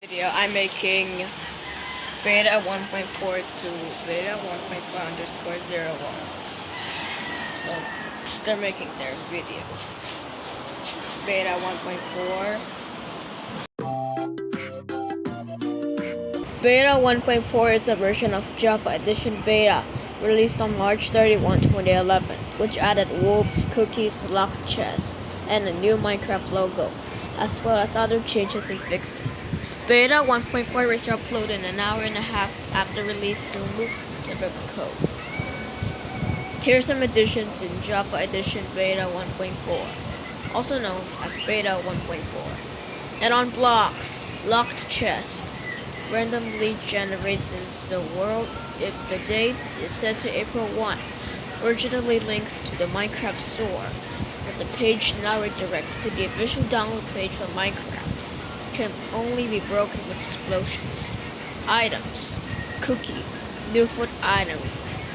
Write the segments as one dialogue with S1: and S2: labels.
S1: Video I'm making beta 1.4 to beta 1.4 underscore 01. So they're making their video. Beta 1.4. Beta 1.4 is a version of Java Edition Beta released on March 31, 2011, which added wolves, cookies, locked chest, and a new Minecraft logo, as well as other changes and fixes. Beta 1.4 was uploaded an hour and a half after release to remove the code. Here are some additions in Java Edition Beta 1.4, also known as Beta 1.4. And on blocks, locked chest randomly generates if the date is set to April 1, originally linked to the Minecraft store, but the page now redirects to the official download page for Minecraft. Can only be broken with explosions. Items: cookie, new food item,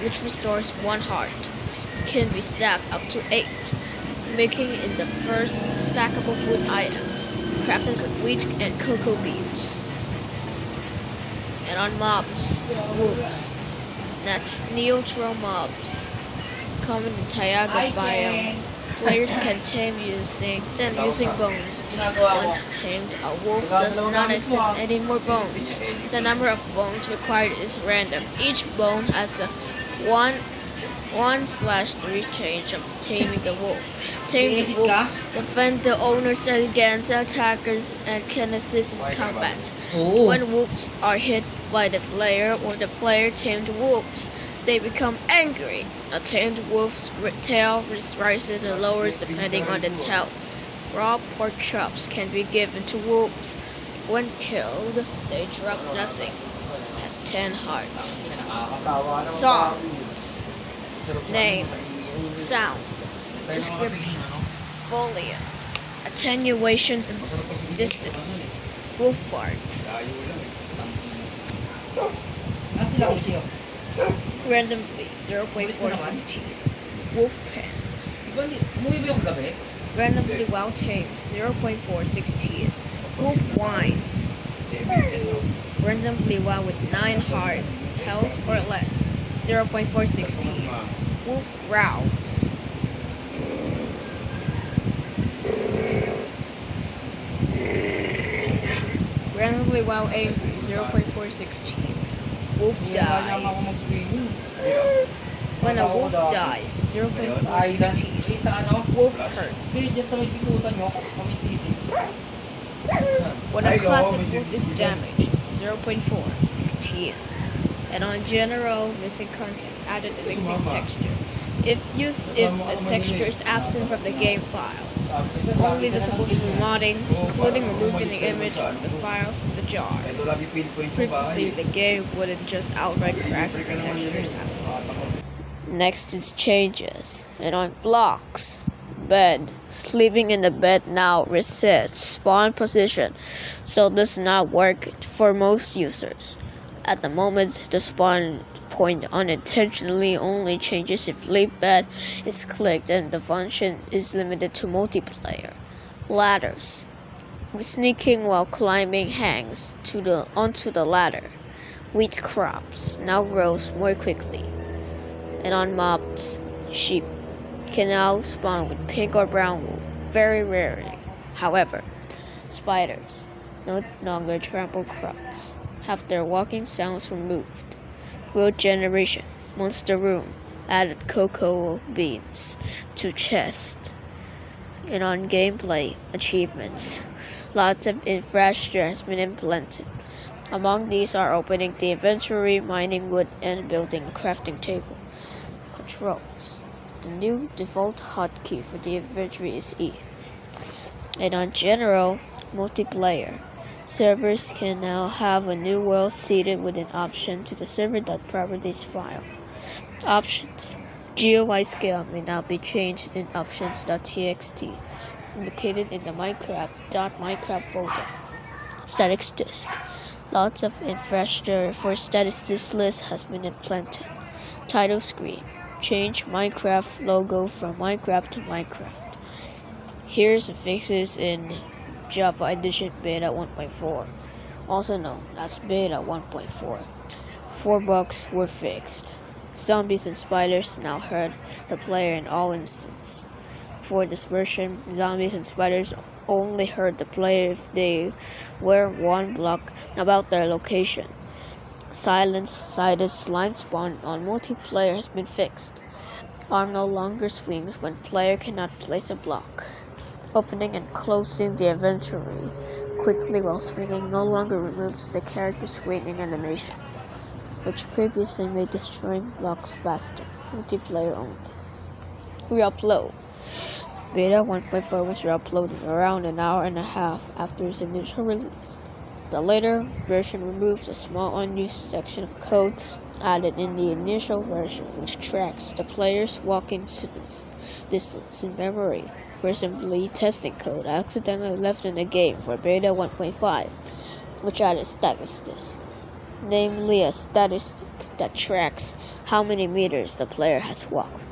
S1: which restores 1 heart, can be stacked up to 8, making it the first stackable food item, crafted with wheat and cocoa beans. And on mobs, wolves, neutral mobs, common in Taiga biome. Players can tame them using bones. Once tamed, a wolf does not exist any more bones. The number of bones required is random. Each bone has a 1/3 chance of taming the wolf. Tamed wolves defend the owners against attackers and can assist in combat. When wolves are hit by the player or the player tamed wolves, they become angry. A tamed wolf's tail rises and lowers depending on the tail. Raw pork chops can be given to wolves. When killed, they drop nothing. Has 10 hearts. Songs. Name. Sound. Description. Volume. Attenuation. Distance. Wolf farts. Randomly 0.416. Wolf pens. Randomly well tamed 0.416. Wolf whines. Randomly well with 9 heart health or less 0.416. Wolf growls. Randomly well angry 0.416. Wolf dies. When a wolf dies, 0.416. Wolf hurts. When a classic wolf is damaged, 0.416. And on general, missing content, added the missing texture. If a texture is absent from the game files, only visible through modding, including removing the image from the file from the jar. Previously, the game wouldn't just outright crack the textures absent. Next is changes, and on blocks, bed, sleeping in the bed now resets spawn position, so does not work for most users. At the moment, the spawn point unintentionally only changes if leap bed is clicked and the function is limited to multiplayer. Ladders. Sneaking while climbing hangs onto the ladder. Wheat crops now grows more quickly. And on mobs, sheep can now spawn with pink or brown wool, very rarely. However, spiders no longer trample crops, have their walking sounds removed. World generation, monster room, added cocoa beans to chest. And on gameplay achievements, lots of infrastructure has been implemented. Among these are opening the inventory, mining wood, and building a crafting table. Controls. The new default hotkey for the inventory is E. And on general multiplayer, servers can now have a new world seeded with an option to the server.properties file. Options. GUI scale may now be changed in options.txt, indicated in the Minecraft folder. Statics disk. Lots of infrastructure for statics disk list has been implemented. Title screen. Change Minecraft logo from Minecraft to Minecraft. Here's some fixes in Java Edition Beta 1.4. also known as Beta 1.4. 4 bugs were fixed. Zombies and spiders now hurt the player in all instances. For this version, zombies and spiders only hurt the player if they were 1 block about their location. Silence-sided slime spawn on multiplayer has been fixed. Arm no longer swings when player cannot place a block. Opening and closing the inventory quickly while swinging no longer removes the character's swinging animation, which previously made destroying blocks faster. Multiplayer only. Re-upload. Beta 1.4 was re-uploaded around an hour and a half after its initial release. The later version removes a small unused section of code added in the initial version, which tracks the player's walking distance in memory, where simply testing code accidentally left in the game for Beta 1.5, which added statistics, namely a statistic that tracks how many meters the player has walked.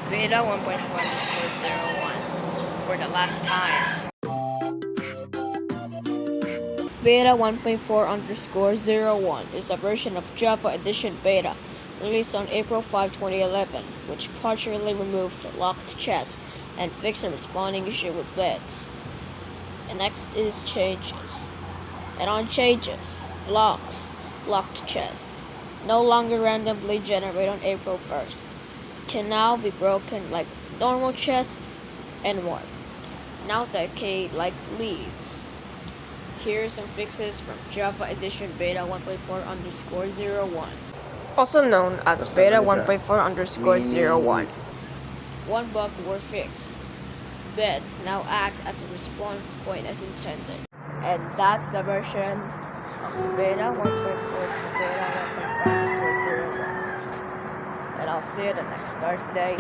S1: Beta 1.4_01 for the last time. Beta 1.4_01 is a version of Java Edition Beta, released on April 5, 2011, which partially removed locked chests and fixed a respawning issue with beds. And next is changes. And on changes, blocks, locked chests, no longer randomly generate on April 1st, can now be broken like normal chests and more. Now decay like leaves. Here are some fixes from Java Edition Beta 1.4_01, also known as Beta 1.4_01. 1 bug were fixed. Beds now act as a respawn point as intended. And that's the version of Beta 1.4 to Beta 1.4_01. And I'll see you the next Thursday.